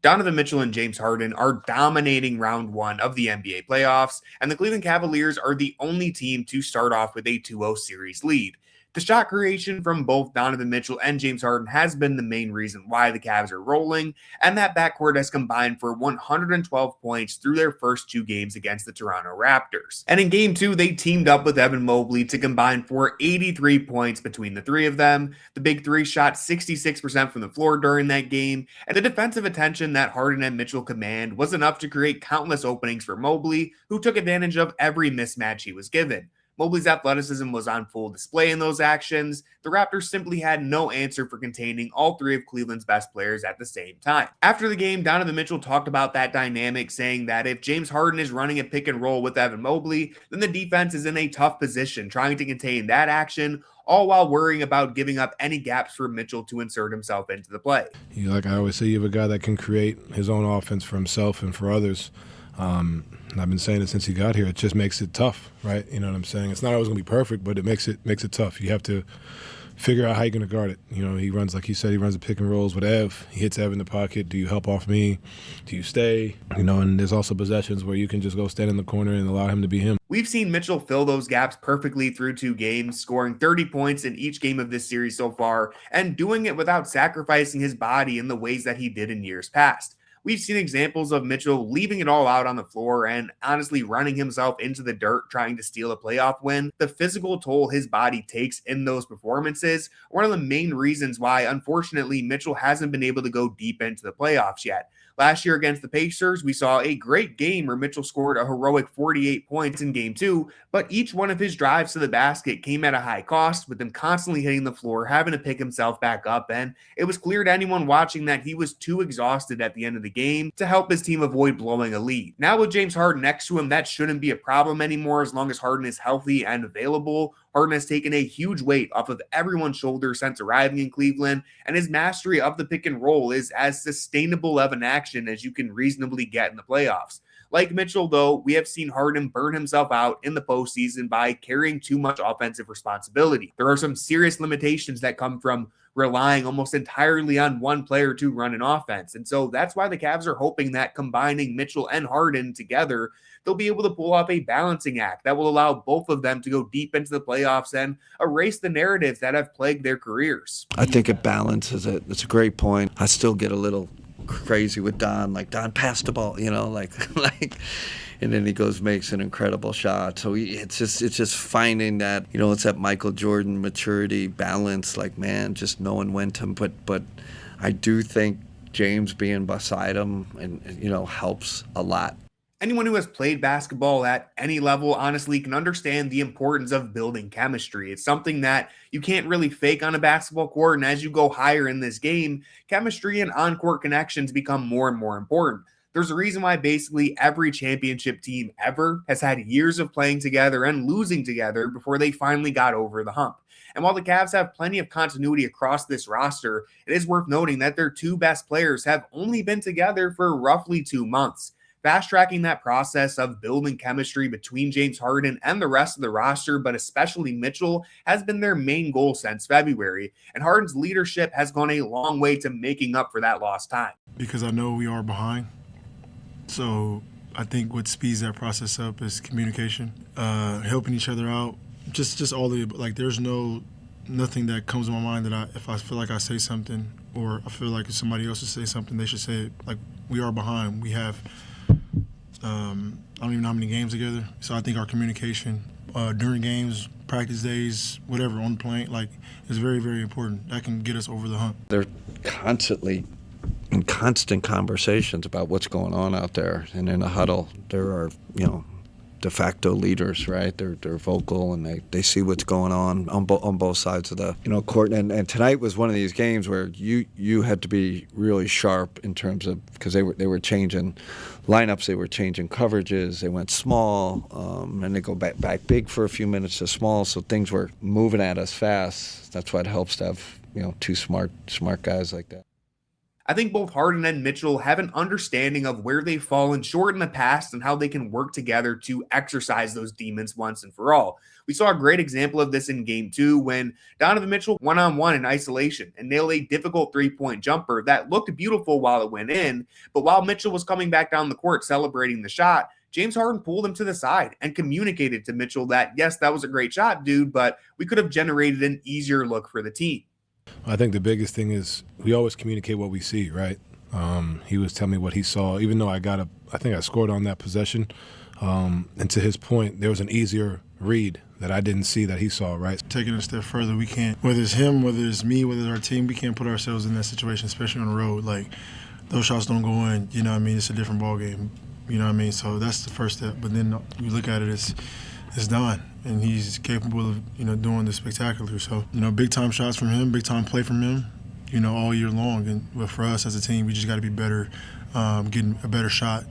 Donovan Mitchell and James Harden are dominating round one of the NBA playoffs, and the Cleveland Cavaliers are the only team to start off with a 2-0 series lead. The shot creation from both Donovan Mitchell and James Harden has been the main reason why the Cavs are rolling, and that backcourt has combined for 112 points through their first two games against the Toronto Raptors. And in game two, they teamed up with Evan Mobley to combine for 83 points between the three of them. The big three shot 66% from the floor during that game, and the defensive attention that Harden and Mitchell command was enough to create countless openings for Mobley, who took advantage of every mismatch he was given. Mobley's athleticism was on full display in those actions. The Raptors simply had no answer for containing all three of Cleveland's best players at the same time. After the game, Donovan Mitchell talked about that dynamic, saying that if James Harden is running a pick and roll with Evan Mobley, then the defense is in a tough position trying to contain that action, all while worrying about giving up any gaps for Mitchell to insert himself into the play. Like I always say, you have a guy that can create his own offense for himself and for others. And I've been saying it since he got here. It just makes it tough, right? You know what I'm saying? It's not always going to be perfect, but it makes it tough. You have to figure out how you're going to guard it. You know, he runs, like he said, he runs the pick and rolls with Ev. He hits Ev in the pocket. Do you help off me? Do you stay? You know, and there's also possessions where you can just go stand in the corner and allow him to be him. We've seen Mitchell fill those gaps perfectly through two games, scoring 30 points in each game of this series so far, and doing it without sacrificing his body in the ways that he did in years past. We've seen examples of Mitchell leaving it all out on the floor and honestly running himself into the dirt trying to steal a playoff win. The physical toll his body takes in those performances are one of the main reasons why, unfortunately, Mitchell hasn't been able to go deep into the playoffs yet. Last year against the Pacers, we saw a great game where Mitchell scored a heroic 48 points in game two, but each one of his drives to the basket came at a high cost, with him constantly hitting the floor, having to pick himself back up, and it was clear to anyone watching that he was too exhausted at the end of the game to help his team avoid blowing a lead. Now with James Harden next to him, that shouldn't be a problem anymore as long as Harden is healthy and available. Harden has taken a huge weight off of everyone's shoulders since arriving in Cleveland, and his mastery of the pick and roll is as sustainable of an action as you can reasonably get in the playoffs. Like Mitchell, though, we have seen Harden burn himself out in the postseason by carrying too much offensive responsibility. There are some serious limitations that come from relying almost entirely on one player to run an offense. And so that's why the Cavs are hoping that combining Mitchell and Harden together, they'll be able to pull off a balancing act that will allow both of them to go deep into the playoffs and erase the narratives that have plagued their careers. I think it balances it. It's a great point. I still get a little crazy with Don, like Don passed the ball, you know, like and then he goes makes an incredible shot. So it's just finding that, you know, it's that Michael Jordan maturity balance, like, man, just knowing when to. But I do think James being beside him and, you know, helps a lot. Anyone who has played basketball at any level, honestly, can understand the importance of building chemistry. It's something that you can't really fake on a basketball court, and as you go higher in this game, chemistry and on-court connections become more and more important. There's a reason why basically every championship team ever has had years of playing together and losing together before they finally got over the hump. And while the Cavs have plenty of continuity across this roster, it is worth noting that their two best players have only been together for roughly 2 months. Fast-tracking that process of building chemistry between James Harden and the rest of the roster, but especially Mitchell, has been their main goal since February, and Harden's leadership has gone a long way to making up for that lost time. Because I know we are behind, so I think what speeds that process up is communication, helping each other out, just all the, like, there's nothing that comes to my mind that if I feel like I say something or I feel like if somebody else should say something, they should say it. Like, we are behind. We have I don't even know how many games together. So I think our communication during games, practice days, whatever, on the plane, like, is very, very important. That can get us over the hump. They're constantly in constant conversations about what's going on out there. And in the huddle, there are, you know, de facto leaders, right? They're vocal and they see what's going on both sides of the, you know, court. And tonight was one of these games where you had to be really sharp in terms of, because they were changing lineups, they were changing coverages, they went small, and they go back big for a few minutes to small, so things were moving at us fast. That's why it helps to have, you know, two smart guys like that. I think both Harden and Mitchell have an understanding of where they've fallen short in the past and how they can work together to exercise those demons once and for all. We saw a great example of this in game 2 when Donovan Mitchell one-on-one in isolation and nailed a difficult three-point jumper that looked beautiful while it went in, but while Mitchell was coming back down the court celebrating the shot, James Harden pulled him to the side and communicated to Mitchell that, yes, that was a great shot, dude, but we could have generated an easier look for the team. I think the biggest thing is we always communicate what we see, right? He was telling me what he saw, even though I think I scored on that possession. And to his point, there was an easier read that I didn't see that he saw, right? Taking it a step further, we can't, whether it's him, whether it's me, whether it's our team, we can't put ourselves in that situation, especially on the road. Like, those shots don't go in, you know what I mean? It's a different ball game, you know what I mean? So that's the first step. But then you look at it, it's Don, and he's capable of, doing this spectacular. So, big time shots from him, big time play from him, all year long. But for us as a team, we just got to be better, getting a better shot,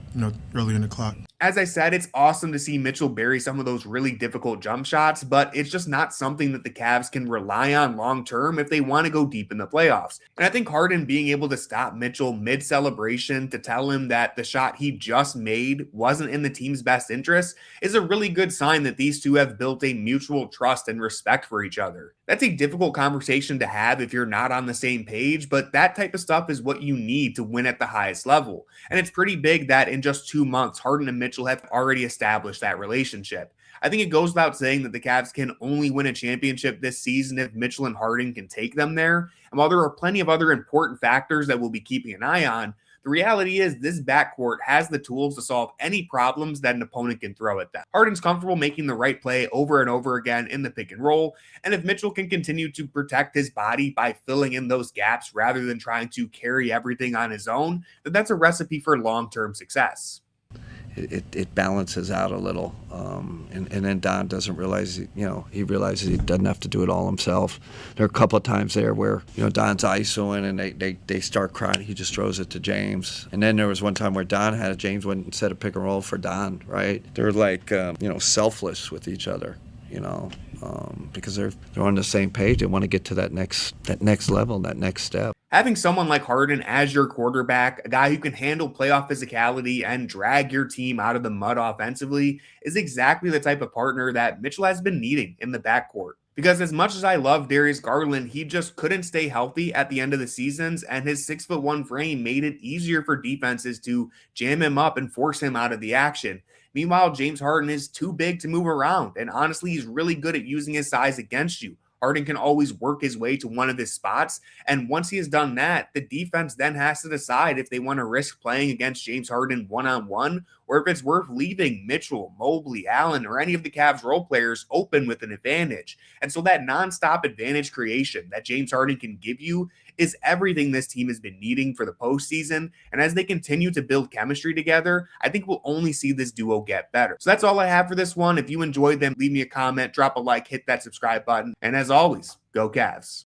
early in the clock. As I said, it's awesome to see Mitchell bury some of those really difficult jump shots, but it's just not something that the Cavs can rely on long-term if they want to go deep in the playoffs. And I think Harden being able to stop Mitchell mid-celebration to tell him that the shot he just made wasn't in the team's best interest is a really good sign that these two have built a mutual trust and respect for each other. That's a difficult conversation to have if you're not on the same page, but that type of stuff is what you need to win at the highest level. And it's pretty big that in just 2 months, Harden and Mitchell have already established that relationship. I think it goes without saying that the Cavs can only win a championship this season if Mitchell and Harden can take them there. And while there are plenty of other important factors that we'll be keeping an eye on, the reality is this backcourt has the tools to solve any problems that an opponent can throw at them. Harden's comfortable making the right play over and over again in the pick and roll, and if Mitchell can continue to protect his body by filling in those gaps rather than trying to carry everything on his own, then that's a recipe for long-term success. It balances out a little, and then Don doesn't realize, he realizes he doesn't have to do it all himself. There are a couple of times there where, Don's ISOing and they start crying. He just throws it to James. And then there was one time where Don had it. James went and set a pick and roll for Don, right? They're like, selfless with each other, because they're on the same page. They want to get to that next level, that next step. Having someone like Harden as your quarterback, a guy who can handle playoff physicality and drag your team out of the mud offensively, is exactly the type of partner that Mitchell has been needing in the backcourt. Because as much as I love Darius Garland, he just couldn't stay healthy at the end of the seasons, and his 6'1" frame made it easier for defenses to jam him up and force him out of the action. Meanwhile, James Harden is too big to move around, and honestly, he's really good at using his size against you. Harden can always work his way to one of his spots, and once he has done that, the defense then has to decide if they want to risk playing against James Harden one-on-one or if it's worth leaving Mitchell, Mobley, Allen, or any of the Cavs role players open with an advantage. And so that nonstop advantage creation that James Harden can give you is everything this team has been needing for the postseason. And as they continue to build chemistry together, I think we'll only see this duo get better. So that's all I have for this one. If you enjoyed them, leave me a comment, drop a like, hit that subscribe button. And as always, go Cavs.